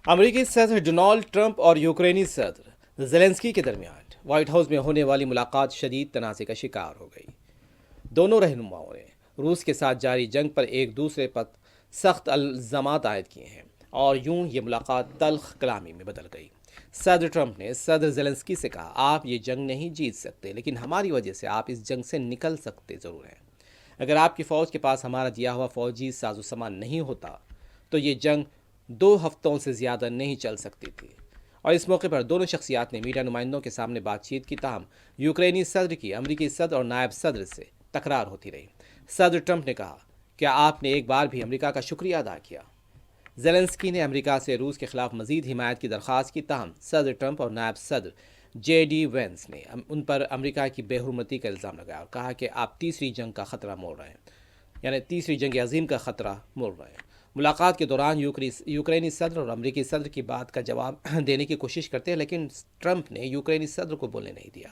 امریکی صدر Donald Trump اور یوکرینی صدر زیلنسکی کے درمیان وائٹ ہاؤس میں ہونے والی ملاقات شدید تنازع کا شکار ہو گئی۔ دونوں رہنماؤں نے روس کے ساتھ جاری جنگ پر ایک دوسرے پر سخت الزامات عائد کیے ہیں اور یوں یہ ملاقات تلخ کلامی میں بدل گئی۔ صدر ٹرمپ نے صدر زیلنسکی سے کہا، آپ یہ جنگ نہیں جیت سکتے، لیکن ہماری وجہ سے آپ اس جنگ سے نکل سکتے ضرور ہیں۔ اگر آپ کی فوج کے پاس ہمارا دیا ہوا فوجی ساز و سامان نہیں ہوتا تو یہ جنگ 2 ہفتوں سے زیادہ نہیں چل سکتی تھی۔ اور اس موقع پر دونوں شخصیات نے میڈیا نمائندوں کے سامنے بات چیت کی، تاہم یوکرینی صدر کی امریکی صدر اور نائب صدر سے تکرار ہوتی رہی۔ صدر ٹرمپ نے کہا، کیا آپ نے ایک بار بھی امریکہ کا شکریہ ادا کیا؟ زیلنسکی نے امریکہ سے روس کے خلاف مزید حمایت کی درخواست کی، تاہم صدر ٹرمپ اور نائب صدر جے ڈی وینس نے ان پر امریکہ کی بے حرمتی کا الزام لگایا اور کہا کہ آپ تیسری جنگ کا خطرہ مول رہے ہیں، یعنی تیسری جنگ عظیم کا خطرہ مول رہے ہیں۔ ملاقات کے دوران یوکرینی صدر اور امریکی صدر کی بات کا جواب دینے کی کوشش کرتے ہیں، لیکن ٹرمپ نے یوکرینی صدر کو بولنے نہیں دیا۔